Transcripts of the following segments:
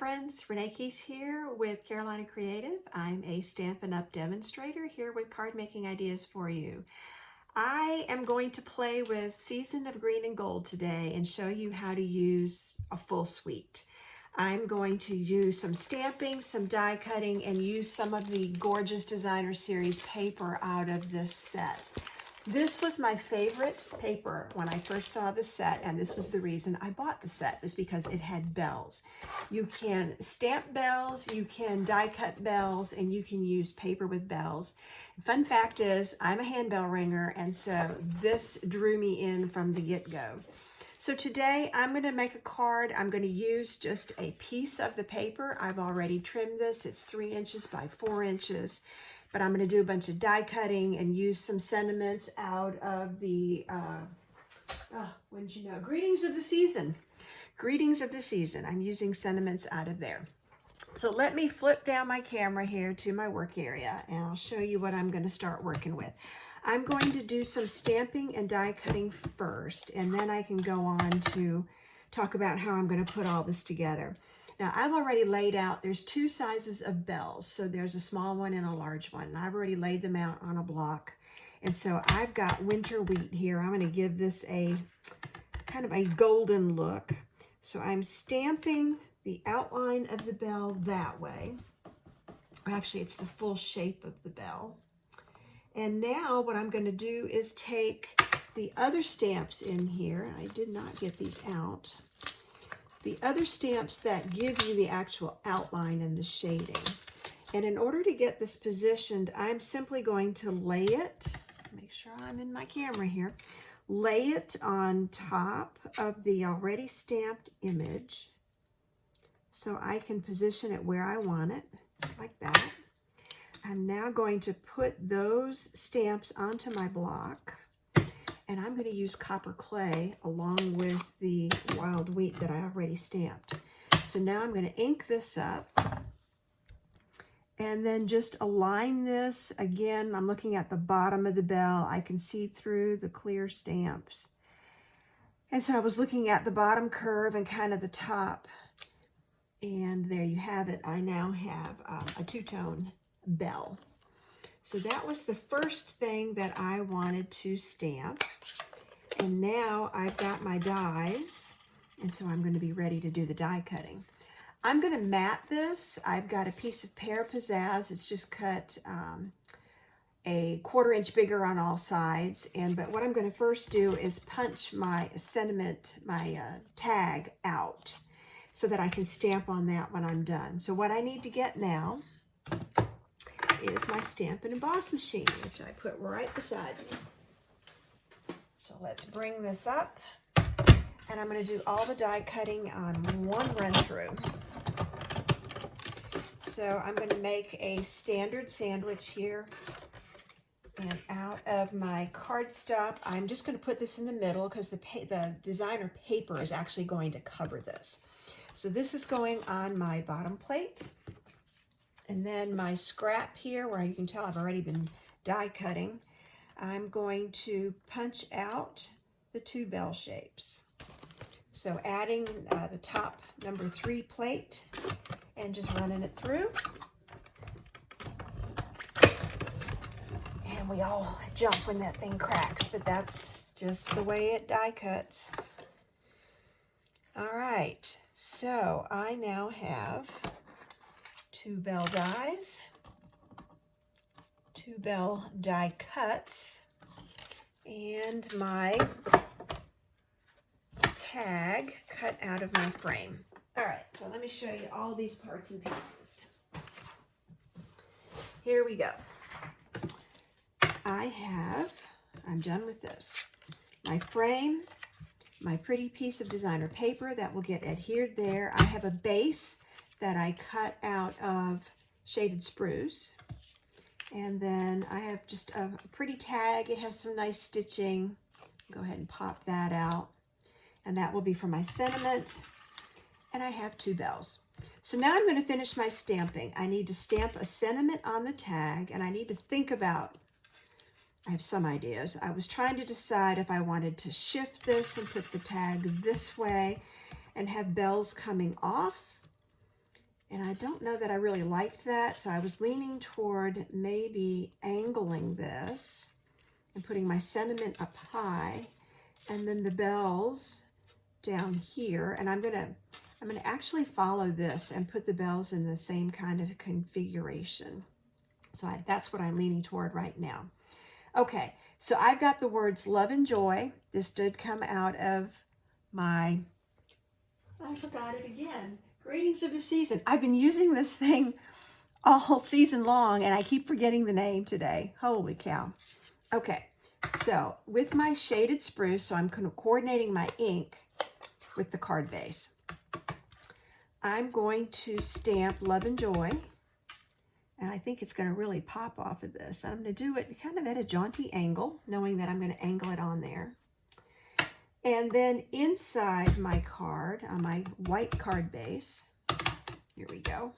friends, Renee Keys here with Carolina Creative. I'm a Stampin' Up! Demonstrator here with card making ideas for you. I am going to play with Season of Green and Gold today and show you how to use a full suite. I'm going to use some stamping, some die cutting, and use some of the gorgeous Designer Series paper out of this set. This was my favorite paper when I first saw the set, and this was the reason I bought the set, was because it had bells. You can stamp bells, you can die cut bells, and you can use paper with bells. Fun fact is, I'm a handbell ringer, and so this drew me in from the get-go. So today I'm going to make a card. I'm going to use just a piece of the paper. I've already trimmed this. It's 3 inches by 4 inches. But I'm going to do a bunch of die cutting and use some sentiments out of the, Greetings of the Season. Greetings of the Season. I'm using sentiments out of there. So let me flip down my camera here to my work area, and I'll show you what I'm going to start working with. I'm going to do some stamping and die cutting first, and then I can go on to talk about how I'm going to put all this together. Now, I've already laid out, there's 2 sizes of bells. So there's a small one and a large one. And I've already laid them out on a block. And so I've got winter wheat here. I'm going to give this a kind of a golden look. So I'm stamping the outline of the bell that way. Actually, it's the full shape of the bell. And now what I'm going to do is take the other stamps in here. I did not get these out. The other stamps that give you the actual outline and the shading. And in order to get this positioned, I'm simply going to lay it, make sure I'm in my camera here, lay it on top of the already stamped image so I can position it where I want it, like that. I'm now going to put those stamps onto my block. And I'm going to use copper clay along with the wild wheat that I already stamped. So now I'm going to ink this up and then just align this. Again, I'm looking at the bottom of the bell. I can see through the clear stamps. And so I was looking at the bottom curve and kind of the top. And there you have it. I now have a two-tone bell. So that was the first thing that I wanted to stamp. And now I've got my dies, and so I'm going to be ready to do the die cutting. I'm going to mat this. I've got a piece of Pear Pizzazz. It's just cut a 1/4 inch bigger on all sides. But what I'm going to first do is punch my sentiment, my tag out so that I can stamp on that when I'm done. So what I need to get now is my stamp and emboss machine, which I put right beside me. So let's bring this up, and I'm going to do all the die cutting on one run through. So I'm going to make a standard sandwich here, and out of my cardstock, I'm just going to put this in the middle because the designer paper is actually going to cover this. So this is going on my bottom plate. And then my scrap here, where you can tell I've already been die cutting, I'm going to punch out the 2 bell shapes. So adding the top number 3 plate and just running it through. And we all jump when that thing cracks, but that's just the way it die cuts. All right, so I now have 2 bell dies, 2 bell die cuts, and my tag cut out of my frame. All right, so let me show you all these parts and pieces. Here we go. I'm done with this. My frame, my pretty piece of designer paper that will get adhered there. I have a base that I cut out of shaded spruce. And then I have just a pretty tag. It has some nice stitching. Go ahead and pop that out. And that will be for my sentiment. And I have 2 bells. So now I'm going to finish my stamping. I need to stamp a sentiment on the tag, and I need to think about, I have some ideas. I was trying to decide if I wanted to shift this and put the tag this way and have bells coming off, And I don't know that I really liked that, so I was leaning toward maybe angling this and putting my sentiment up high, and then the bells down here. And I'm gonna actually follow this and put the bells in the same kind of configuration. So that's what I'm leaning toward right now. Okay, so I've got the words love and joy. This did come out of my, I forgot it again, Greetings of the Season. I've been using this thing all season long, and I keep forgetting the name today. Holy cow. Okay, so with my shaded spruce, so I'm coordinating my ink with the card base. I'm going to stamp love and joy, and I think it's going to really pop off of this. I'm going to do it kind of at a jaunty angle, knowing that I'm going to angle it on there. And then inside my card, on my white card base, here we go.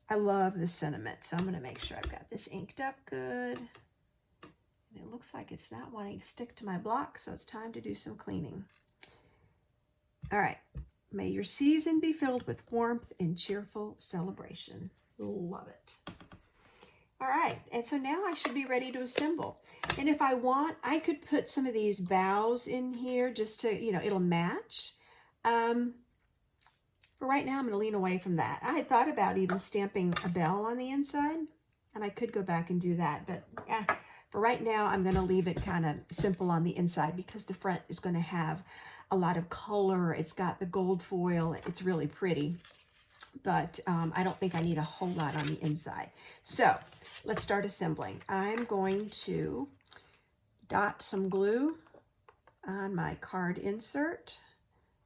I love the sentiment, so I'm going to make sure I've got this inked up good. And it looks like it's not wanting to stick to my block, so it's time to do some cleaning. All right. May your season be filled with warmth and cheerful celebration. Love it. All right, and so now I should be ready to assemble. And if I want, I could put some of these boughs in here just to, you know, it'll match. But right now I'm going to lean away from that. I had thought about even stamping a bell on the inside, and I could go back and do that. But for right now, I'm going to leave it kind of simple on the inside because the front is going to have a lot of color. It's got the gold foil. It's really pretty. But I don't think I need a whole lot on the inside. So let's start assembling. I'm going to dot some glue on my card insert,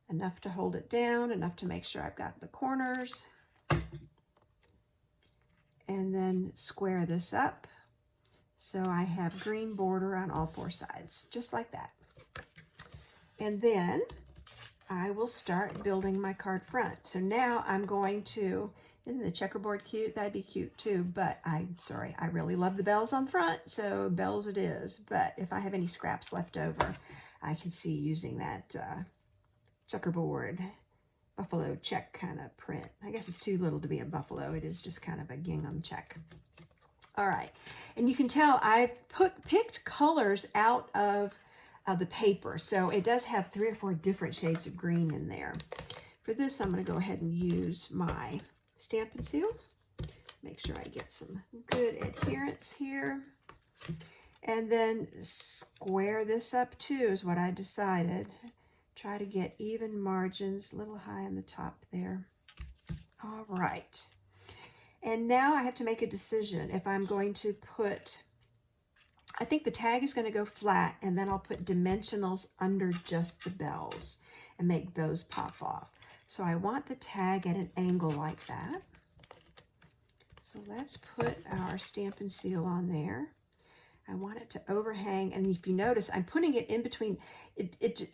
enough to hold it down, enough to make sure I've got the corners, and then square this up so I have green border on all four sides, just like that. And then I will start building my card front. So now I'm going to, isn't the checkerboard cute? That'd be cute too, but I really love the bells on front, so bells it is. But if I have any scraps left over, I can see using that checkerboard buffalo check kind of print. I guess it's too little to be a buffalo. It is just kind of a gingham check. All right, and you can tell I've picked colors out of the paper, so it does have 3 or 4 different shades of green in there. For this, I'm going to go ahead and use my Stampin' Seal. Make sure I get some good adherence here. And then square this up too is what I decided. Try to get even margins, a little high on the top there. All right. And now I have to make a decision if I'm going to put, I think the tag is going to go flat, and then I'll put dimensionals under just the bells and make those pop off. So I want the tag at an angle like that. So let's put our Stampin' Seal on there. I want it to overhang, and if you notice, I'm putting it in between.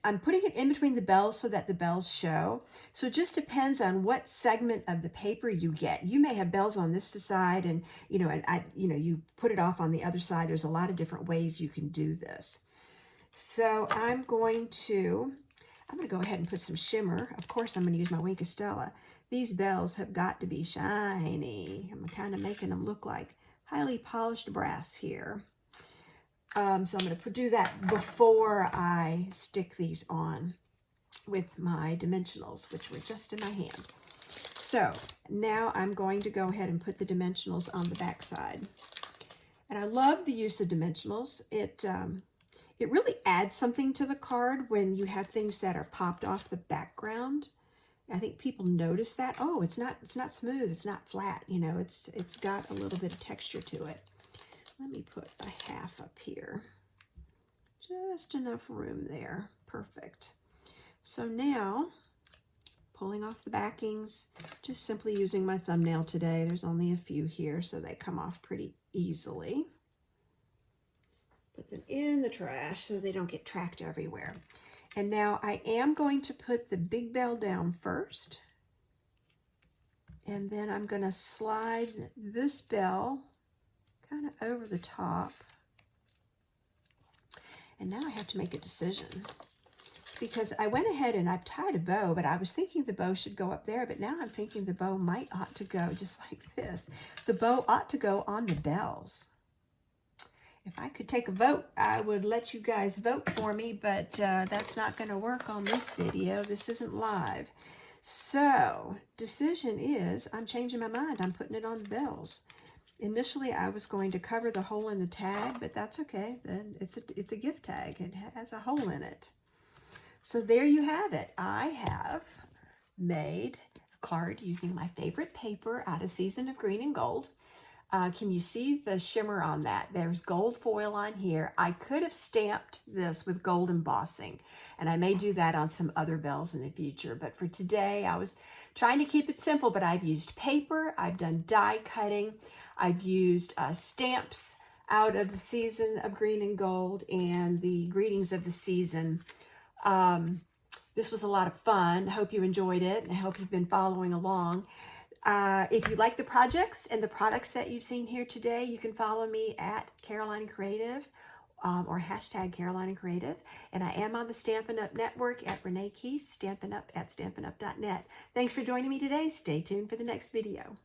I'm putting it in between the bells so that the bells show. So it just depends on what segment of the paper you get. You may have bells on this side, and you put it off on the other side. There's a lot of different ways you can do this. So I'm going to go ahead and put some shimmer. Of course, I'm going to use my Wink of Stella. These bells have got to be shiny. I'm kind of making them look like highly polished brass here. So I'm going to do that before I stick these on with my dimensionals, which were just in my hand. So now I'm going to go ahead and put the dimensionals on the back side. And I love the use of dimensionals. It really adds something to the card when you have things that are popped off the background. I think people notice that. Oh, it's not smooth. It's not flat. You know, it's got a little bit of texture to it. Let me put a half up here. Just enough room there. Perfect. So now, pulling off the backings, just simply using my thumbnail today. There's only a few here, so they come off pretty easily. Put them in the trash so they don't get tracked everywhere. And now I am going to put the big bell down first. And then I'm going to slide this bell kind of over the top. And now I have to make a decision because I went ahead and I've tied a bow, but I was thinking the bow should go up there, but now I'm thinking the bow ought to go just like this. The bow ought to go on the bells. If I could take a vote, I would let you guys vote for me, but that's not going to work on this video. This isn't live. So, decision is, I'm changing my mind. I'm putting it on the bells. Initially, I was going to cover the hole in the tag, but that's okay. Then it's a gift tag. It has a hole in it. So there you have it. I have made a card using my favorite paper out of Season of Green and Gold. Can you see the shimmer on that? There's gold foil on here. I could have stamped this with gold embossing, and I may do that on some other bells in the future. But for today, I was trying to keep it simple, but I've used paper, I've done die cutting, I've used stamps out of the Season of Green and Gold and the Greetings of the Season. This was a lot of fun. I hope you enjoyed it, and I hope you've been following along. If you like the projects and the products that you've seen here today, you can follow me at Carolina Creative or hashtag Carolina Creative. And I am on the Stampin' Up! Network at Renee Keys, Stampin' Up! At Stampin'Up.net. Thanks for joining me today. Stay tuned for the next video.